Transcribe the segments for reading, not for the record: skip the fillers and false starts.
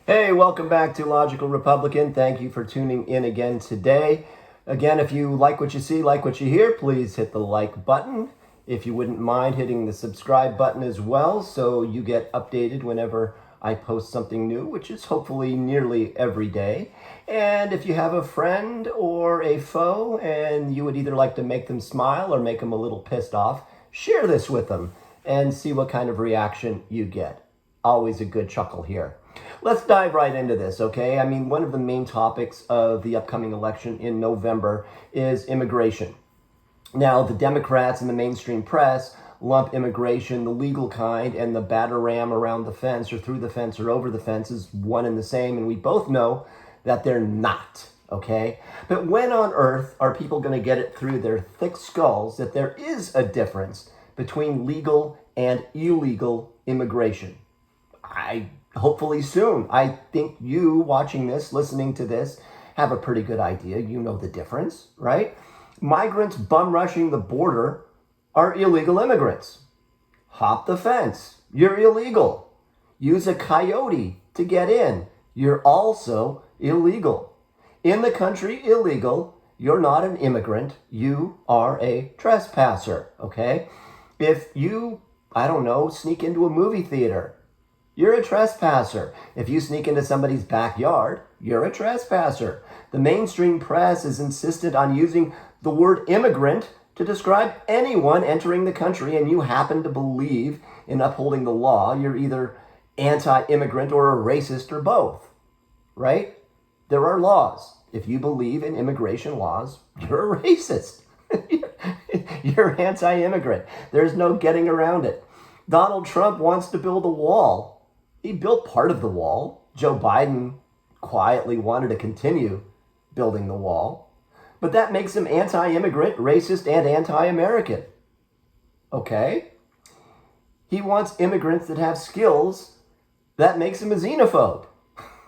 Hey, welcome back to Logical Republican. Thank you for tuning in again today. Again, if you like what you see, like what you hear, please hit the like button. If you wouldn't mind hitting the subscribe button as well so you get updated whenever I post something new, which is hopefully nearly every day. And if you have a friend or a foe and you would either like to make them smile or make them a little pissed off, share this with them and see what kind of reaction you get. Always a good chuckle here. Let's dive right into this, okay? I mean, one of the main topics of the upcoming election in November is immigration. Now, the Democrats and the mainstream press lump immigration, the legal kind, and the batter ram around the fence or through the fence or over the fence is one and the same, and we both know that they're not, okay? But when on earth are people going to get it through their thick skulls that there is a difference between legal and illegal immigration? Hopefully soon. I think you watching this, listening to this, have a pretty good idea. You know the difference, right? Migrants bum rushing the border are illegal immigrants. Hop the fence. You're illegal. Use a coyote to get in. You're also illegal. In the country, illegal. You're not an immigrant. You are a trespasser, okay? If you, sneak into a movie theater, you're a trespasser. If you sneak into somebody's backyard, you're a trespasser. The mainstream press is insistent on using the word immigrant to describe anyone entering the country, and you happen to believe in upholding the law. You're either anti-immigrant or a racist or both, right? There are laws. If you believe in immigration laws, you're a racist. You're anti-immigrant. There's no getting around it. Donald Trump wants to build a wall. He built part of the wall. Joe Biden quietly wanted to continue building the wall. But that makes him anti-immigrant, racist, and anti-American. Okay? He wants immigrants that have skills. That makes him a xenophobe.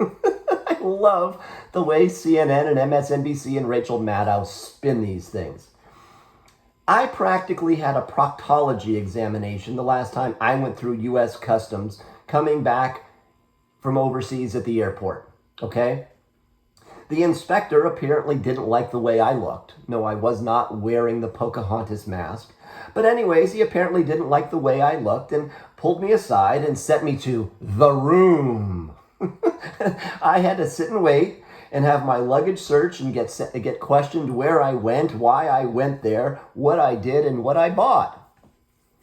I love the way CNN and MSNBC and Rachel Maddow spin these things. I practically had a proctology examination the last time I went through U.S. Customs coming back from overseas at the airport, okay? The inspector apparently didn't like the way I looked. No, I was not wearing the Pocahontas mask. But anyways, he apparently didn't like the way I looked and pulled me aside and sent me to the room. I had to sit and wait and have my luggage searched and get questioned where I went, why I went there, what I did, and what I bought.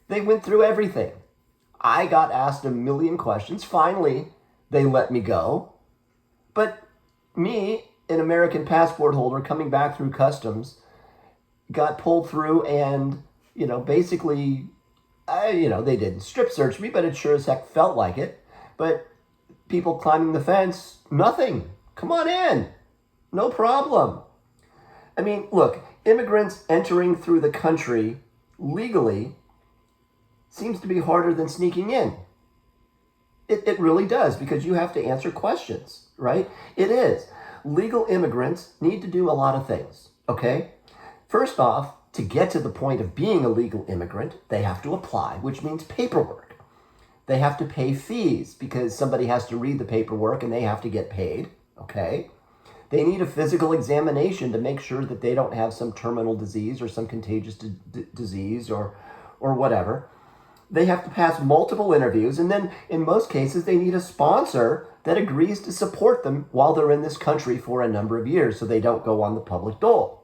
They went through everything. I got asked a million questions. Finally, they let me go. But me, an American passport holder coming back through customs, got pulled through and, basically, they didn't strip search me, but it sure as heck felt like it. But people climbing the fence, nothing. Come on in. No problem. I mean, look, immigrants entering through the country legally seems to be harder than sneaking in. It really does, because you have to answer questions, right? It is. Legal immigrants need to do a lot of things, okay? First off, to get to the point of being a legal immigrant, they have to apply, which means paperwork. They have to pay fees because somebody has to read the paperwork and they have to get paid, okay? They need a physical examination to make sure that they don't have some terminal disease or some contagious disease or whatever. They have to pass multiple interviews, and then in most cases, they need a sponsor that agrees to support them while they're in this country for a number of years so they don't go on the public dole.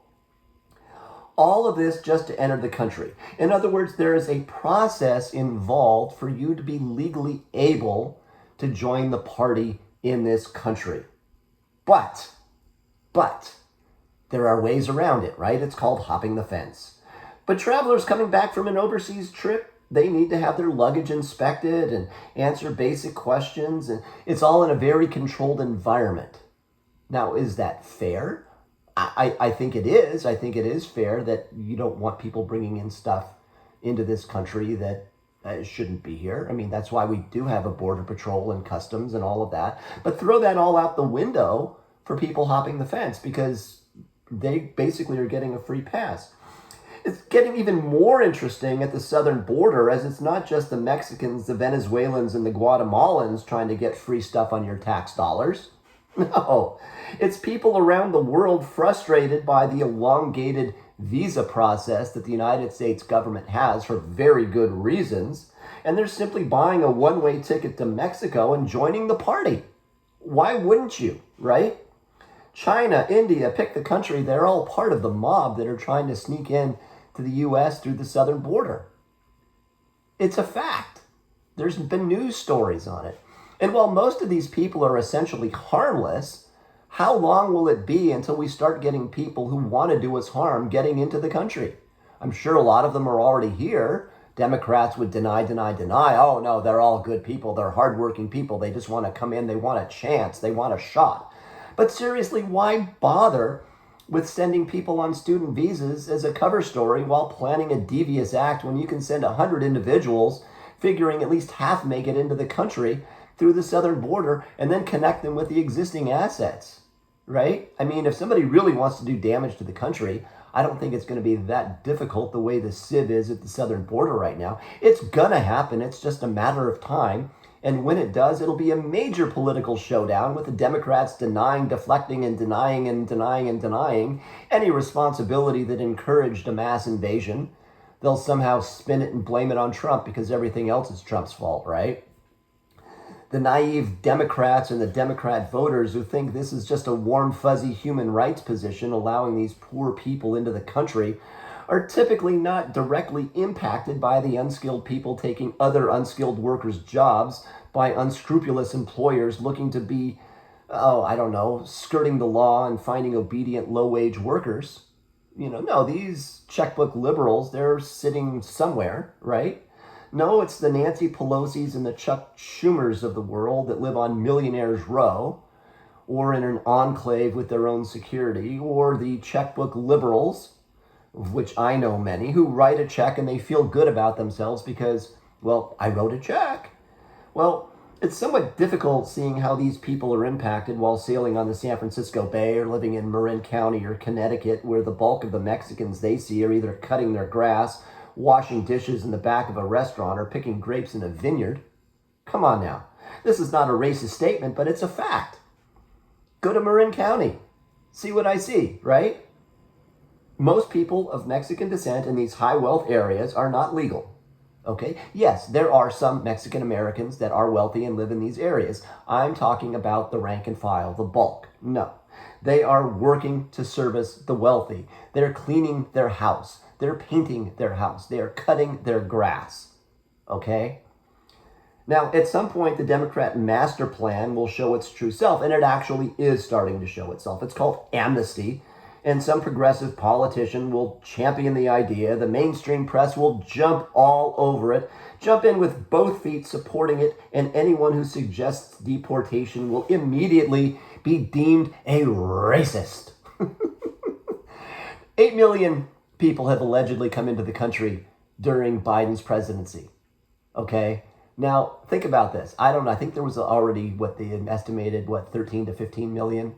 All of this just to enter the country. In other words, there is a process involved for you to be legally able to join the party in this country. But, there are ways around it, right? It's called hopping the fence. But travelers coming back from an overseas trip, they need to have their luggage inspected and answer basic questions, and it's all in a very controlled environment. Now, is that fair? I think it is. I think it is fair that you don't want people bringing in stuff into this country that shouldn't be here. I mean, that's why we do have a border patrol and customs and all of that. But throw that all out the window for people hopping the fence because they basically are getting a free pass. It's getting even more interesting at the southern border, as it's not just the Mexicans, the Venezuelans, and the Guatemalans trying to get free stuff on your tax dollars. No, it's people around the world frustrated by the elongated visa process that the United States government has for very good reasons, and they're simply buying a one-way ticket to Mexico and joining the party. Why wouldn't you, right? China, India, pick the country, they're all part of the mob that are trying to sneak in to the U.S. through the southern border. It's a fact. There's been news stories on it. And while most of these people are essentially harmless, how long will it be until we start getting people who want to do us harm getting into the country? I'm sure a lot of them are already here. Democrats would deny. Oh, no, they're all good people. They're hardworking people. They just want to come in. They want a chance. They want a shot. But seriously, why bother with sending people on student visas as a cover story while planning a devious act when you can send 100 individuals, figuring at least half make it into the country through the southern border, and then connect them with the existing assets, right? I mean, if somebody really wants to do damage to the country, I don't think it's going to be that difficult the way the civ is at the southern border right now. It's going to happen. It's just a matter of time. And when it does, it'll be a major political showdown with the Democrats denying, deflecting, and denying any responsibility that encouraged a mass invasion. They'll somehow spin it and blame it on Trump because everything else is Trump's fault, right? The naive Democrats and the Democrat voters who think this is just a warm, fuzzy human rights position allowing these poor people into the country are typically not directly impacted by the unskilled people taking other unskilled workers' jobs by unscrupulous employers looking to be, skirting the law and finding obedient low-wage workers. No, these checkbook liberals, they're sitting somewhere, right? No, it's the Nancy Pelosi's and the Chuck Schumers of the world that live on Millionaire's Row, or in an enclave with their own security, or the checkbook liberals, of which I know many, who write a check and they feel good about themselves because, well, I wrote a check. Well, it's somewhat difficult seeing how these people are impacted while sailing on the San Francisco Bay or living in Marin County or Connecticut, where the bulk of the Mexicans they see are either cutting their grass, washing dishes in the back of a restaurant, or picking grapes in a vineyard. Come on now. This is not a racist statement, but it's a fact. Go to Marin County. See what I see, right? Most people of Mexican descent in these high wealth areas are not legal. Okay? Yes, there are some Mexican Americans that are wealthy and live in these areas. I'm talking about the rank and file, the bulk. No. They are working to service the wealthy. They're cleaning their house. They're painting their house. They are cutting their grass. Okay? Now, at some point, the Democrat master plan will show its true self, and it actually is starting to show itself. It's called amnesty. And some progressive politician will champion the idea. The mainstream press will jump all over it, jump in with both feet supporting it, and anyone who suggests deportation will immediately be deemed a racist. 8 million people have allegedly come into the country during Biden's presidency. Okay? Now, think about this. I don't know. I think there was already, they estimated, 13 to 15 million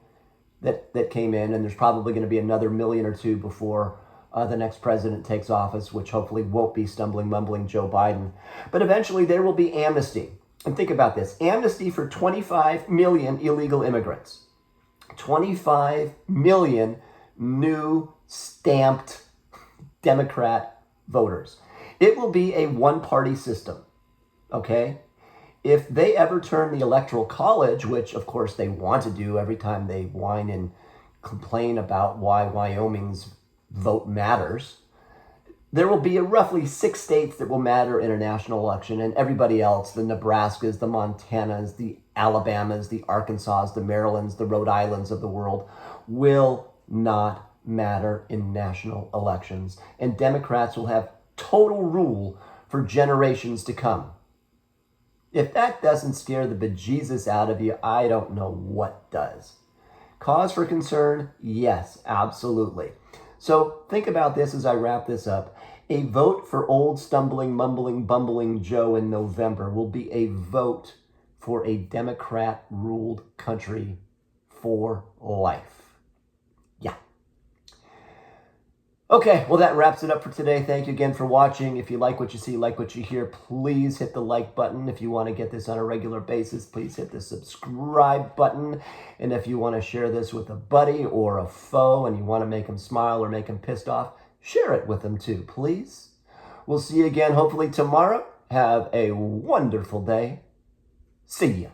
that came in, and there's probably going to be another million or two before the next president takes office, which hopefully won't be stumbling, mumbling Joe Biden. But eventually there will be amnesty. And think about this. Amnesty for 25 million illegal immigrants. 25 million new stamped Democrat voters. It will be a one-party system, okay? If they ever turn the Electoral College, which of course they want to do every time they whine and complain about why Wyoming's vote matters, there will be roughly 6 states that will matter in a national election, and everybody else, the Nebraskas, the Montanas, the Alabamas, the Arkansas, the Marylands, the Rhode Islands of the world, will not matter in national elections. And Democrats will have total rule for generations to come. If that doesn't scare the bejesus out of you, I don't know what does. Cause for concern? Yes, absolutely. So think about this as I wrap this up. A vote for old stumbling, mumbling, bumbling Joe in November will be a vote for a Democrat-ruled country for life. Yeah. Okay, well, that wraps it up for today. Thank you again for watching. If you like what you see, like what you hear, please hit the like button. If you want to get this on a regular basis, please hit the subscribe button. And if you want to share this with a buddy or a foe and you want to make them smile or make them pissed off, share it with them too, please. We'll see you again hopefully tomorrow. Have a wonderful day. See ya.